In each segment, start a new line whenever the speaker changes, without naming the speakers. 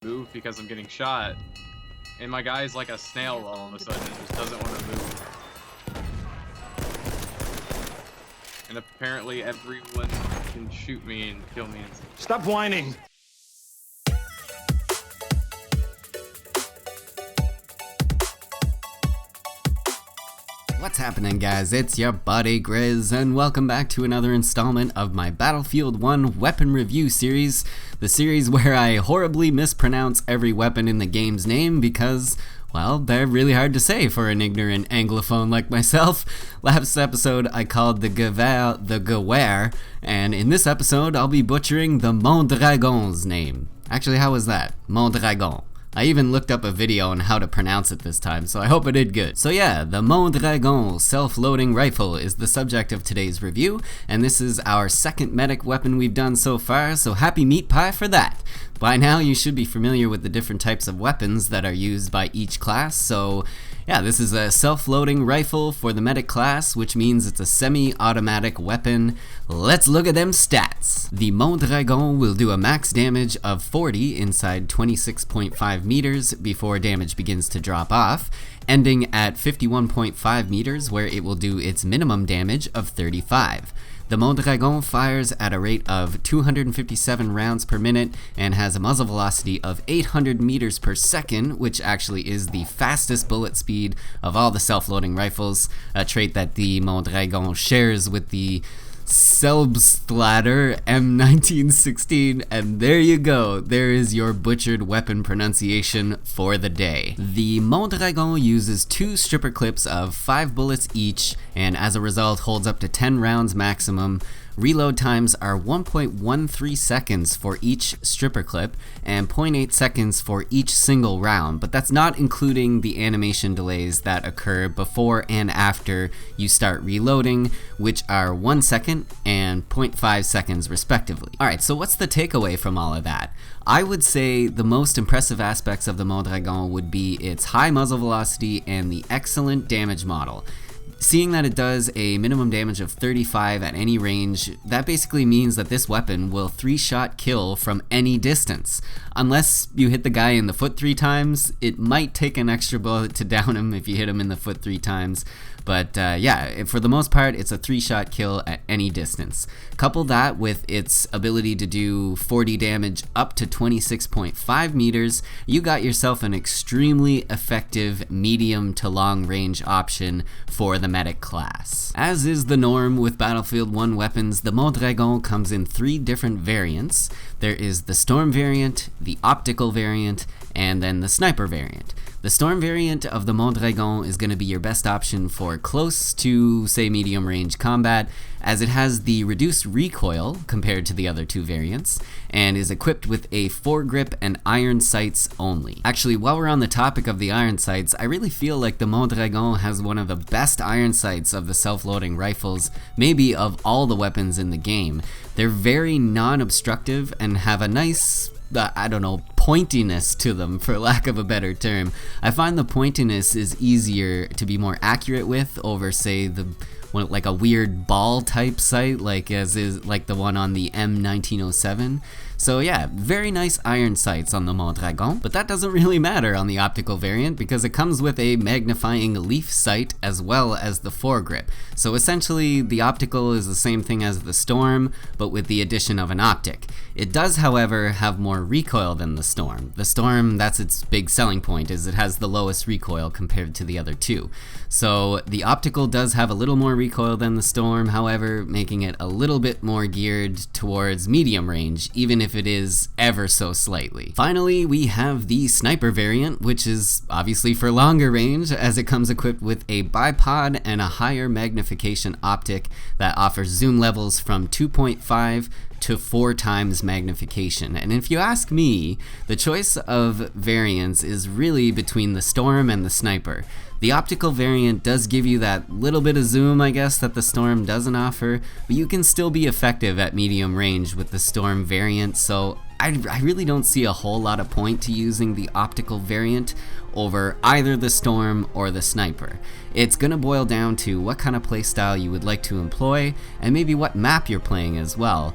move because I'm getting shot, and my guy's like a snail all of a sudden, just doesn't want to move. And apparently everyone can shoot me and kill me.
Stop whining!
What's happening, guys? It's your buddy Grizz, and welcome back to another installment of my Battlefield 1 weapon review series, the series where I horribly mispronounce every weapon in the game's name because, well, they're really hard to say for an ignorant anglophone like myself. Last episode I called the Gewehr the Gewehr, and in this episode I'll be butchering the Mondragon's name. Actually, how was that? Mondragon. I even looked up a video on how to pronounce it this time, so I hope I did good. So yeah, the Mondragon Self Loading Rifle is the subject of today's review, and this is our second medic weapon we've done so far, so happy meat pie for that. By now you should be familiar with the different types of weapons that are used by each class, so yeah, this is a self-loading rifle for the medic class, which means it's a semi-automatic weapon. Let's look at them stats. The Mondragon will do a max damage of 40 inside 26.5 meters before damage begins to drop off, ending at 51.5 meters where it will do its minimum damage of 35. The Mondragon fires at a rate of 257 rounds per minute and has a muzzle velocity of 800 meters per second, which actually is the fastest bullet speed of all the self-loading rifles, a trait that the Mondragon shares with the Selbstlader M1916, and there you go, there is your butchered weapon pronunciation for the day. The Mondragon uses 2 stripper clips of 5 bullets each, and as a result holds up to 10 rounds maximum. Reload times are 1.13 seconds for each stripper clip and 0.8 seconds for each single round, but that's not including the animation delays that occur before and after you start reloading, which are 1 second and 0.5 seconds respectively. Alright, so what's the takeaway from all of that? I would say the most impressive aspects of the Mondragon would be its high muzzle velocity and the excellent damage model. Seeing that it does a minimum damage of 35 at any range, that basically means that this weapon will 3-shot kill from any distance. Unless you hit the guy in the foot 3 times, it might take an extra bullet to down him if you hit him in the foot 3 times. But yeah, for the most part, it's a 3-shot kill at any distance. Couple that with its ability to do 40 damage up to 26.5 meters, you got yourself an extremely effective medium to long range option for the medic class. As is the norm with Battlefield 1 weapons, the Mondragon comes in 3 different variants. There is the Storm variant, the Optical variant, and then the Sniper variant. The Storm variant of the Mondragon is going to be your best option for close to, say, medium range combat, as it has the reduced recoil compared to the other 2 variants, and is equipped with a foregrip and iron sights only. Actually, while we're on the topic of the iron sights, I really feel like the Mondragon has one of the best iron sights of the self-loading rifles, maybe of all the weapons in the game. They're very non-obstructive and have a nice, I don't know, pointiness to them, for lack of a better term. I find the pointiness is easier to be more accurate with over, say, like a weird ball type sight, like as is like the one on the M1907. So yeah, very nice iron sights on the Mondragon, but that doesn't really matter on the optical variant because it comes with a magnifying leaf sight as well as the foregrip. So essentially the optical is the same thing as the Storm, but with the addition of an optic. It does, however, have more recoil than the Storm. The Storm, that's its big selling point, is it has the lowest recoil compared to the other 2. So the optical does have a little more recoil than the Storm, however, making it a little bit more geared towards medium range, even if it is ever so slightly. Finally, we have the Sniper variant, which is obviously for longer range, as it comes equipped with a bipod and a higher magnification optic that offers zoom levels from 2.5 to 4 times magnification. And if you ask me, the choice of variants is really between the Storm and the Sniper. The optical variant does give you that little bit of zoom, I guess, that the Storm doesn't offer, but you can still be effective at medium range with the Storm variant, so I really don't see a whole lot of point to using the optical variant over either the Storm or the Sniper. It's gonna boil down to what kind of playstyle you would like to employ, and maybe what map you're playing as well.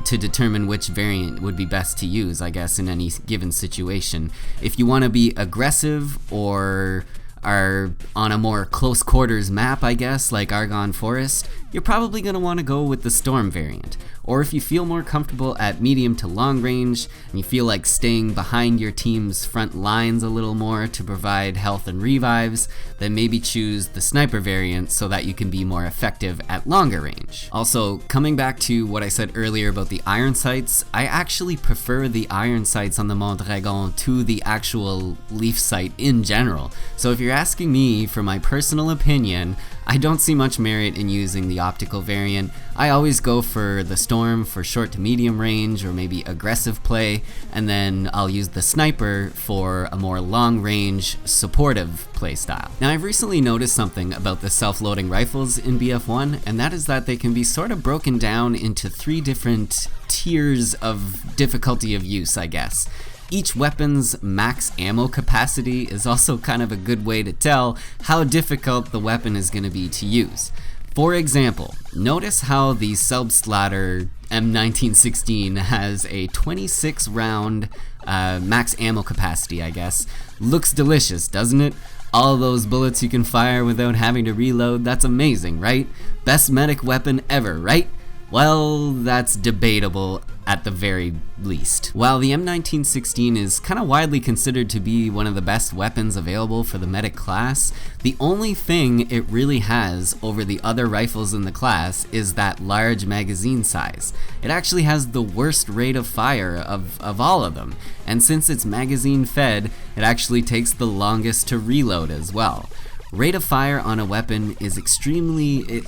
to determine which variant would be best to use, I guess, in any given situation. If you want to be aggressive or are on a more close quarters map, I guess, like Argonne Forest, you're probably going to want to go with the Storm variant. Or if you feel more comfortable at medium to long range, and you feel like staying behind your team's front lines a little more to provide health and revives, then maybe choose the Sniper variant so that you can be more effective at longer range. Also, coming back to what I said earlier about the iron sights, I actually prefer the iron sights on the Mondragon to the actual leaf sight in general. So if you're asking me for my personal opinion, I don't see much merit in using the optical variant. I always go for the Storm for short to medium range or maybe aggressive play, and then I'll use the Sniper for a more long range supportive playstyle. Now, I've recently noticed something about the self-loading rifles in BF1, and that is that they can be sort of broken down into 3 different tiers of difficulty of use, I guess. Each weapon's max ammo capacity is also kind of a good way to tell how difficult the weapon is going to be to use. For example, notice how the Selbstlader M1916 has a 26 round max ammo capacity, I guess. Looks delicious, doesn't it? All those bullets you can fire without having to reload, that's amazing, right? Best medic weapon ever, right? Well, that's debatable at the very least. While the M1916 is kind of widely considered to be one of the best weapons available for the medic class, the only thing it really has over the other rifles in the class is that large magazine size. It actually has the worst rate of fire of all of them, and since it's magazine fed, it actually takes the longest to reload as well. Rate of fire on a weapon is an extremely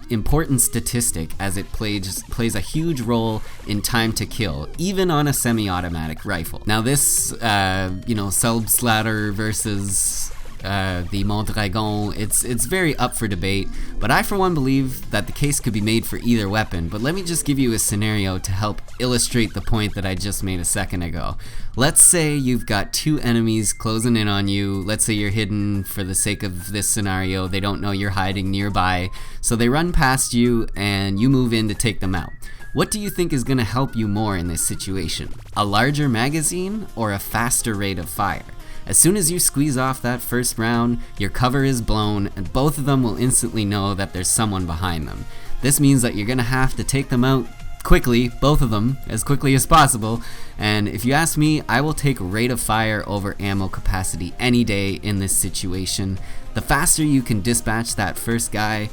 important statistic, as it plays a huge role in time to kill, even on a semi-automatic rifle. Now this, Selbstlader versus the Mondragon, it's very up for debate, but I for one believe that the case could be made for either weapon. But let me just give you a scenario to help illustrate the point that I just made a second ago. Let's say you've got 2 enemies closing in on you. Let's say you're hidden for the sake of this scenario. They don't know you're hiding nearby, so they run past you and you move in to take them out. What do you think is going to help you more in this situation? A larger magazine or a faster rate of fire? As soon as you squeeze off that first round, your cover is blown, and both of them will instantly know that there's someone behind them. This means that you're gonna have to take them out quickly, both of them, as quickly as possible, and if you ask me, I will take rate of fire over ammo capacity any day in this situation. The faster you can dispatch that first guy,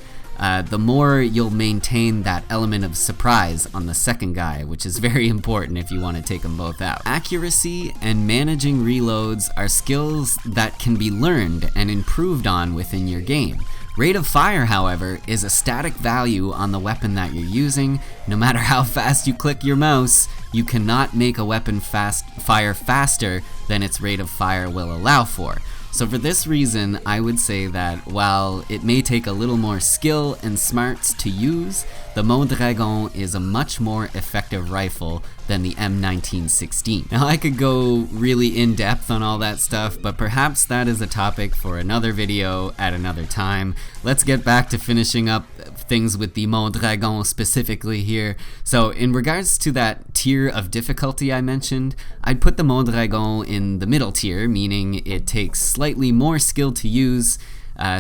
the more you'll maintain that element of surprise on the second guy, which is very important if you want to take them both out. Accuracy and managing reloads are skills that can be learned and improved on within your game. Rate of fire, however, is a static value on the weapon that you're using. No matter how fast you click your mouse, you cannot make a weapon fire faster than its rate of fire will allow for. So for this reason, I would say that while it may take a little more skill and smarts to use, the Mondragon is a much more effective rifle than the M1916. Now I could go really in depth on all that stuff, but perhaps that is a topic for another video at another time. Let's get back to finishing up things with the Mondragon specifically here. So in regards to that tier of difficulty I mentioned, I'd put the Mondragon in the middle tier, meaning it takes slightly more skill to use.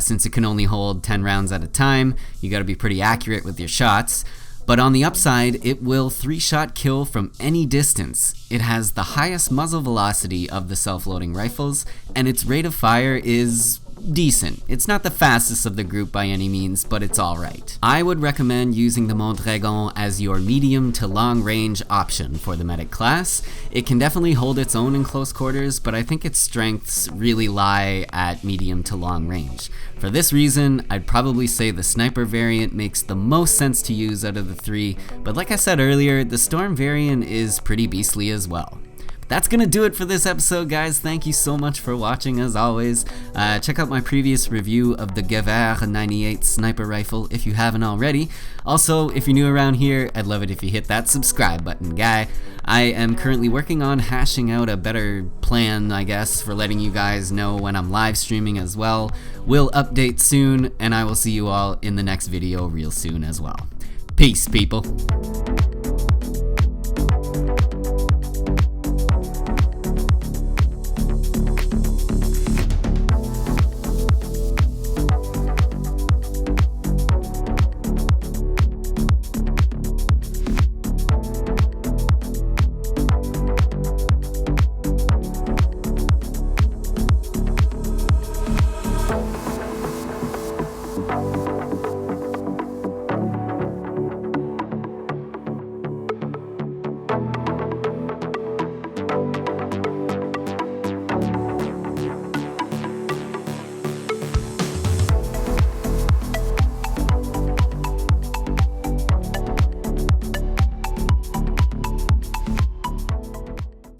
Since it can only hold 10 rounds at a time, you gotta be pretty accurate with your shots. But on the upside, it will 3-shot kill from any distance. It has the highest muzzle velocity of the self-loading rifles, and its rate of fire is decent. It's not the fastest of the group by any means, but it's alright. I would recommend using the Mondragon as your medium to long range option for the medic class. It can definitely hold its own in close quarters, but I think its strengths really lie at medium to long range. For this reason, I'd probably say the Sniper variant makes the most sense to use out of the 3, but like I said earlier, the Storm variant is pretty beastly as well. That's gonna do it for this episode, guys. Thank you so much for watching, as always. Check out my previous review of the Gewehr 98 sniper rifle if you haven't already. Also, if you're new around here, I'd love it if you hit that subscribe button, guy. I am currently working on hashing out a better plan, I guess, for letting you guys know when I'm live streaming as well. We'll update soon, and I will see you all in the next video real soon as well. Peace, people.